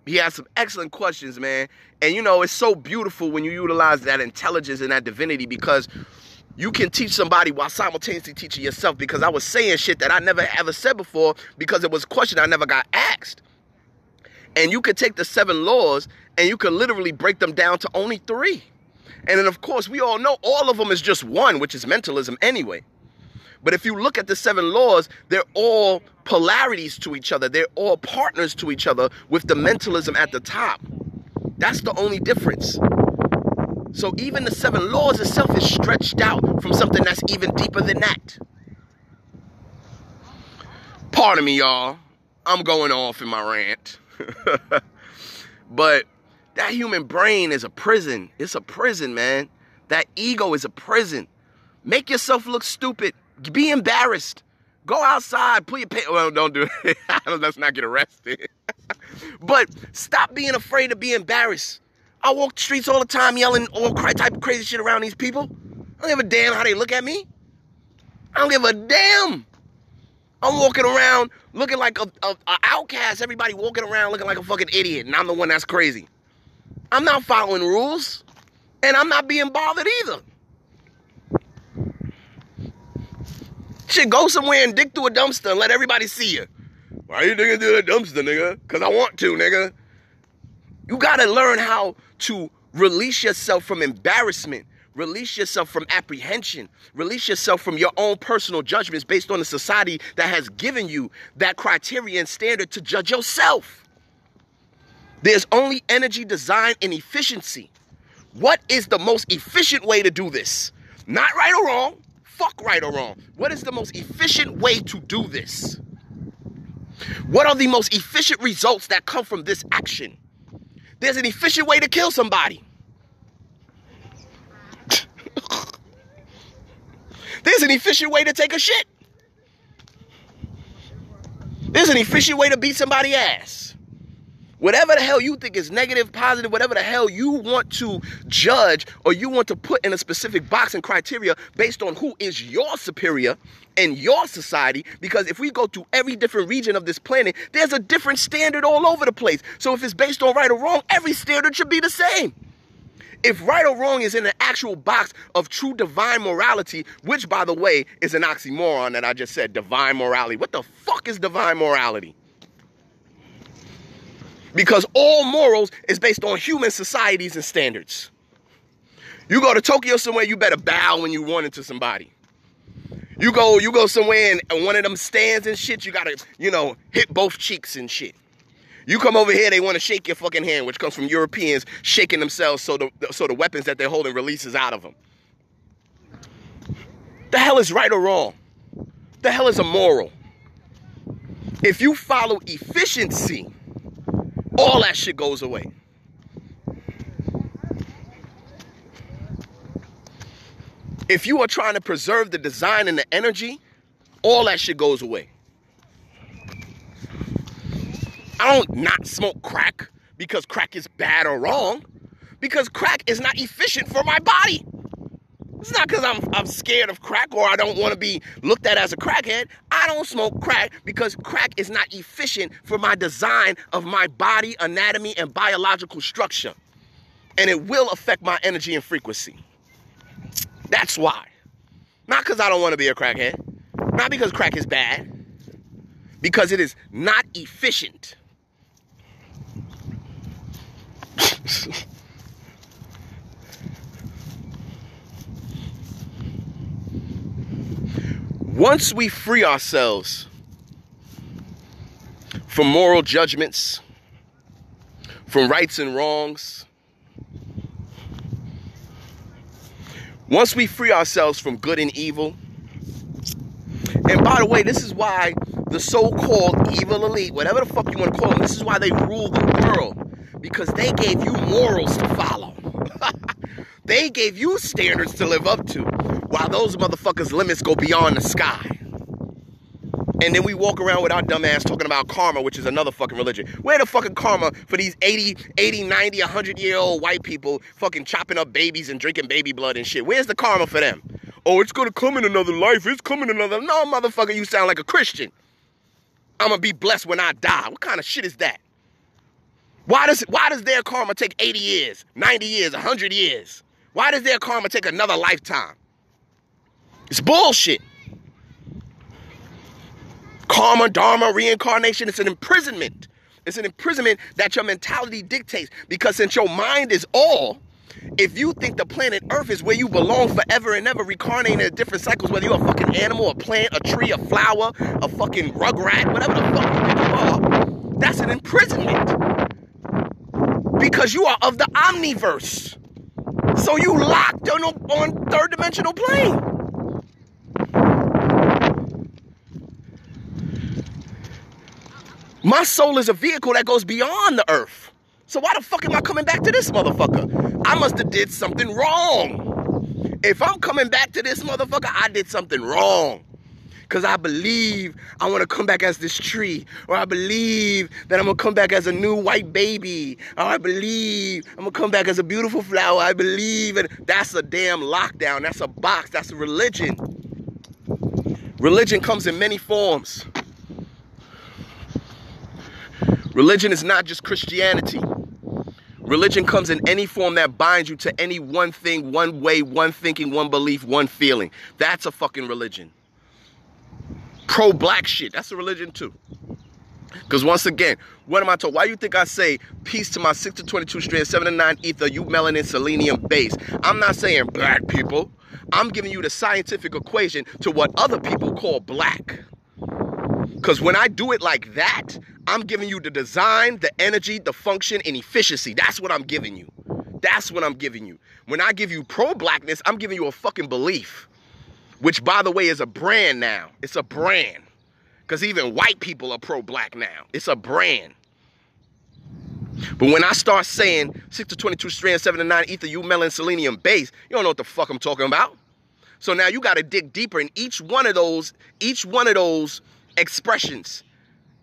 he had some excellent questions, man. And you know, it's so beautiful when you utilize that intelligence and that divinity, because you can teach somebody while simultaneously teaching yourself, because I was saying shit that I never ever said before because it was a question I never got asked. And you could take the 7 laws and you could literally break them down to only 3. And then, of course, we all know all of them is just one, which is mentalism anyway. But if you look at the 7 laws, they're all polarities to each other. They're all partners to each other with the mentalism at the top. That's the only difference. So even the 7 laws itself is stretched out from something that's even deeper than that. Pardon me, y'all. I'm going off in my rant. But that human brain is a prison. It's a prison, man. That ego is a prison. Make yourself look stupid. Be embarrassed. Go outside. Put your pants. Well, don't do it. Let's not get arrested. But stop being afraid to be embarrassed. I walk the streets all the time yelling all type of crazy shit around these people. I don't give a damn how they look at me. I don't give a damn. I'm walking around looking like a outcast. Everybody walking around looking like a fucking idiot, and I'm the one that's crazy. I'm not following rules, and I'm not being bothered either. Shit, go somewhere and dig through a dumpster and let everybody see you. Why you digging through a dumpster, nigga? Because I want to, nigga. You gotta learn how to release yourself from embarrassment. Release yourself from apprehension. Release yourself from your own personal judgments based on the society that has given you that criteria and standard to judge yourself. There's only energy, design, and efficiency. What is the most efficient way to do this? Not right or wrong. Fuck right or wrong. What is the most efficient way to do this? What are the most efficient results that come from this action? There's an efficient way to kill somebody. There's an efficient way to take a shit. There's an efficient way to beat somebody's ass. Whatever the hell you think is negative, positive, whatever the hell you want to judge or you want to put in a specific box and criteria based on who is your superior in your society, because if we go to every different region of this planet, there's a different standard all over the place. So if it's based on right or wrong, every standard should be the same. If right or wrong is in an actual box of true divine morality, which, by the way, is an oxymoron that I just said, divine morality. What the fuck is divine morality? Because all morals is based on human societies and standards. You go to Tokyo somewhere, you better bow when you run into somebody. You go somewhere and one of them stands and shit, you gotta, hit both cheeks and shit. You come over here, they want to shake your fucking hand, which comes from Europeans shaking themselves so the weapons that they're holding releases out of them. The hell is right or wrong? The hell is a moral? If you follow efficiency, all that shit goes away. If you are trying to preserve the design and the energy, all that shit goes away. I don't not smoke crack because crack is bad or wrong. Because crack is not efficient for my body. It's not because I'm scared of crack or I don't want to be looked at as a crackhead. I don't smoke crack because crack is not efficient for my design of my body, anatomy, and biological structure. And it will affect my energy and frequency. That's why. Not because I don't want to be a crackhead. Not because crack is bad. Because it is not efficient. Once we free ourselves from moral judgments, from rights and wrongs, once we free ourselves from good and evil, and by the way, this is why the so-called evil elite, whatever the fuck you want to call them, this is why they rule the world. Because they gave you morals to follow. They gave you standards to live up to. While those motherfuckers' limits go beyond the sky. And then we walk around with our dumb ass talking about karma, which is another fucking religion. Where the fucking karma for these 80, 90, 100-year-old white people fucking chopping up babies and drinking baby blood and shit? Where's the karma for them? Oh, it's gonna come in another life. It's coming in another... No, motherfucker, you sound like a Christian. I'm gonna be blessed when I die. What kind of shit is that? Why does their karma take 80 years, 90 years, 100 years? Why does their karma take another lifetime? It's bullshit. Karma, dharma, reincarnation, it's an imprisonment. It's an imprisonment that your mentality dictates. Because since your mind is all, if you think the planet Earth is where you belong forever and ever, reincarnating in different cycles, whether you're a fucking animal, a plant, a tree, a flower, a fucking rugrat, whatever the fuck you think you are, that's an imprisonment. Because you are of the omniverse. So you locked on third dimensional plane. My soul is a vehicle that goes beyond the earth. So why the fuck am I coming back to this motherfucker? I must have did something wrong. If I'm coming back to this motherfucker, I did something wrong. Because I believe I want to come back as this tree. Or I believe that I'm going to come back as a new white baby. Or I believe I'm going to come back as a beautiful flower. I believe it. That's a damn lockdown. That's a box. That's a religion. Religion comes in many forms. Religion is not just Christianity. Religion comes in any form that binds you to any one thing, one way, one thinking, one belief, one feeling. That's a fucking religion. Pro-black shit, that's a religion too. Because once again, what am I talking? Why you think I say peace to my 6 to 22 strand, 7 to 9 ether, you melanin, selenium base? I'm not saying black people. I'm giving you the scientific equation to what other people call black. Because when I do it like that, I'm giving you the design, the energy, the function, and efficiency. That's what I'm giving you. That's what I'm giving you. When I give you pro-blackness, I'm giving you a fucking belief. Which, by the way, is a brand now. It's a brand. Because even white people are pro-black now. It's a brand. But when I start saying 6 to 22 strands, 7 to 9 ether, you melanin, selenium base, you don't know what the fuck I'm talking about. So now you got to dig deeper in each one of those expressions.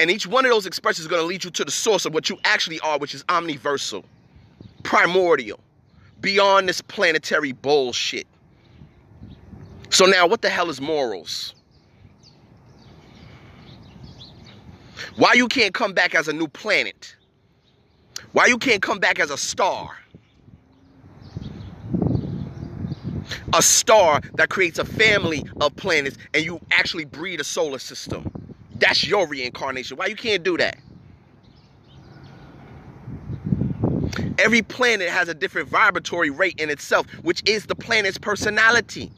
And each one of those expressions is going to lead you to the source of what you actually are, which is omniversal, primordial, beyond this planetary bullshit. So now what the hell is morals? Why you can't come back as a new planet? Why you can't come back as a star? A star that creates a family of planets and you actually breed a solar system. That's your reincarnation. Why you can't do that? Every planet has a different vibratory rate in itself, which is the planet's personality.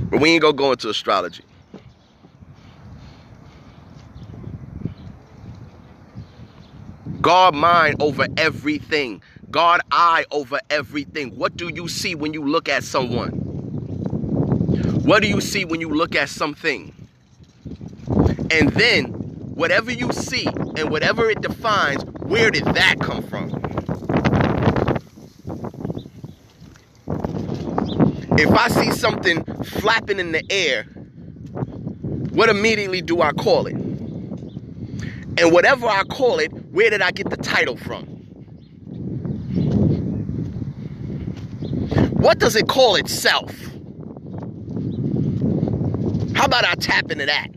But we ain't gonna go into astrology. God mind over everything. God eye over everything. What do you see when you look at someone? What do you see when you look at something? And then, whatever you see and whatever it defines, where did that come from? If I see something flapping in the air, what immediately do I call it? And whatever I call it, where did I get the title from? What does it call itself? How about I tap into that?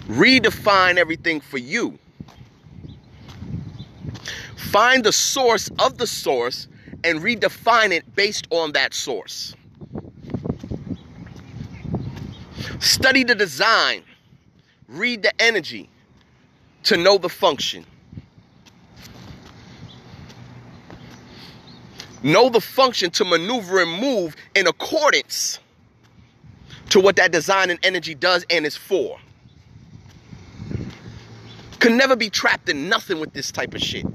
Redefine everything for you. Find the source of the source and redefine it based on that source. Study the design. Read the energy to know the function. Know the function to maneuver and move in accordance to what that design and energy does and is for. Could never be trapped in nothing with this type of shit.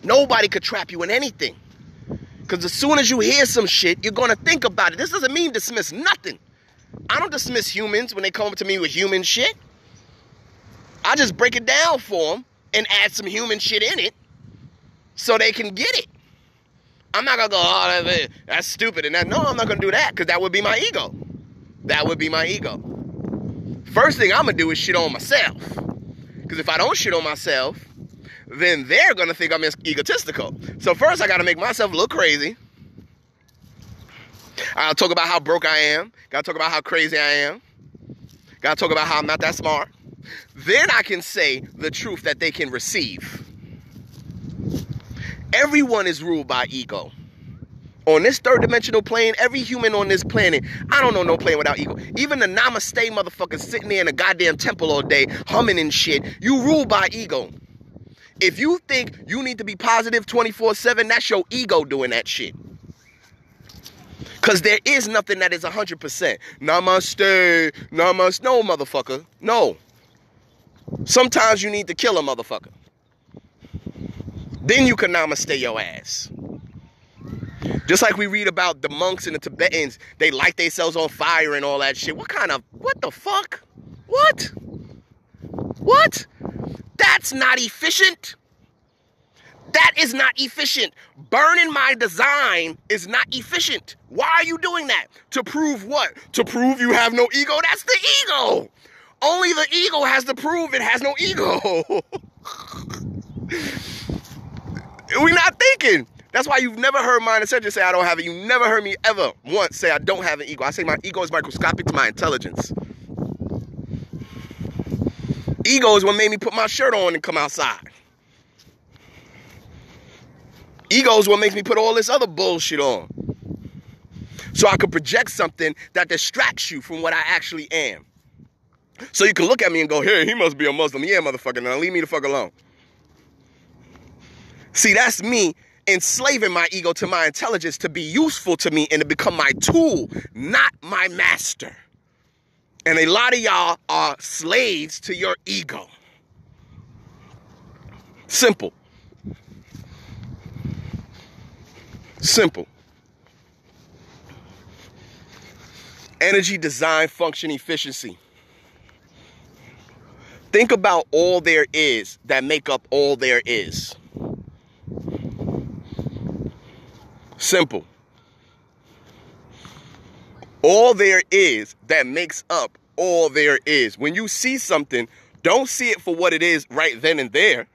Nobody could trap you in anything. Because as soon as you hear some shit, you're going to think about it. This doesn't mean dismiss nothing. I don't dismiss humans when they come to me with human shit. I just break it down for them and add some human shit in it so they can get it. I'm not going to go, oh, that's stupid. And that. No, I'm not going to do that because that would be my ego. That would be my ego. First thing I'm going to do is shit on myself. Because if I don't shit on myself, then they're going to think I'm egotistical. So first I got to make myself look crazy. I'll talk about how broke I am. Got to talk about how crazy I am. Got to talk about how I'm not that smart. then I can say the truth that they can receive. Everyone is ruled by ego. On this third dimensional plane, every human on this planet, I don't know no plane without ego. Even the namaste motherfuckers sitting there in a goddamn temple all day, humming and shit, you rule by ego. If you think you need to be positive 24/7, that's your ego doing that shit. Because there is nothing that is 100%. Namaste, namaste. No, motherfucker. No. Sometimes you need to kill a motherfucker. Then you can namaste your ass. Just like we read about the monks and the Tibetans, they light themselves on fire and all that shit. What the fuck? What? What? That's not efficient. That is not efficient. Burning my design is not efficient. Why are you doing that? To prove what? To prove you have no ego? That's the ego. Only the ego has to prove it has no ego. We're not thinking. That's why you've never heard mine and said say I don't have it. You never heard me ever once say I don't have an ego. I say my ego is microscopic to my intelligence. Ego is what made me put my shirt on and come outside. Ego is what makes me put all this other bullshit on. So I could project something that distracts you from what I actually am. So you can look at me and go, hey, he must be a Muslim. Yeah, motherfucker. Now leave me the fuck alone. See, that's me enslaving my ego to my intelligence to be useful to me and to become my tool, not my master. And a lot of y'all are slaves to your ego. Simple. Simple. Energy, design, function, efficiency. Think about all there is that make up all there is. Simple. All there is that makes up all there is. When you see something, don't see it for what it is right then and there.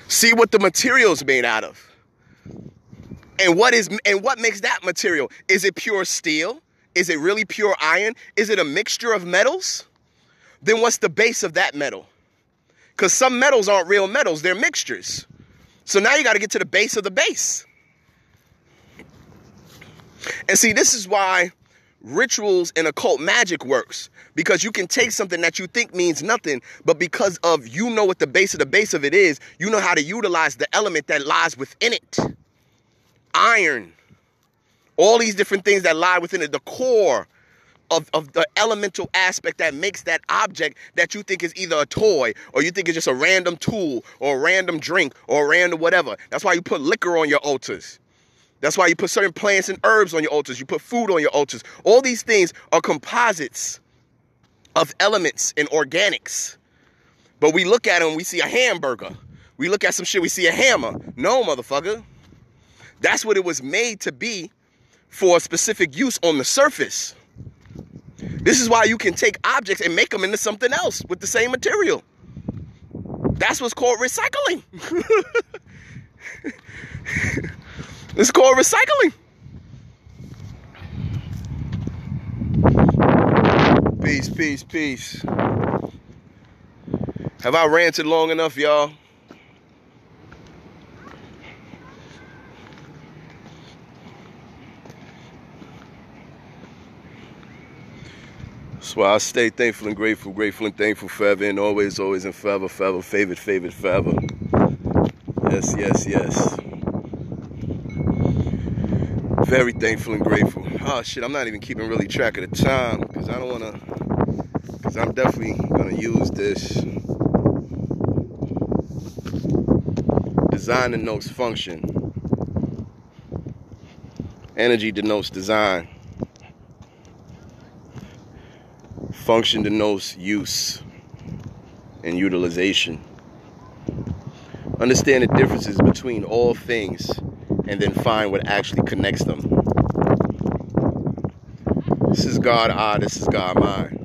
See what the material is made out of. And what makes that material? Is it pure steel? Is it really pure iron? Is it a mixture of metals? Then what's the base of that metal? Because some metals aren't real metals, they're mixtures. So now you got to get to the base of the base. And see, this is why rituals and occult magic works. Because you can take something that you think means nothing, but because of you know what the base of it is, you know how to utilize the element that lies within it. Iron. All these different things that lie within it, the core of the elemental aspect that makes that object that you think is either a toy or you think is just a random tool or a random drink or a random whatever. That's why you put liquor on your altars. That's why you put certain plants and herbs on your altars. You put food on your altars. All these things are composites of elements and organics. But we look at them, we see a hamburger. We look at some shit, we see a hammer. No, motherfucker. That's what it was made to be for a specific use on the surface. This is why you can take objects and make them into something else with the same material. That's what's called recycling. It's called recycling. Peace, peace, peace. Have I ranted long enough, y'all? That's why I stay thankful and grateful, grateful and thankful forever and always, always and forever, forever, favored, favored, forever. Yes, yes, yes. Very thankful and grateful. Oh shit, I'm not even keeping really track of the time because I don't want to, because I'm definitely going to use this. Design denotes function. Energy denotes design. Function denotes use and utilization. Understand the differences between all things and then find what actually connects them. This is God I, this is God mine.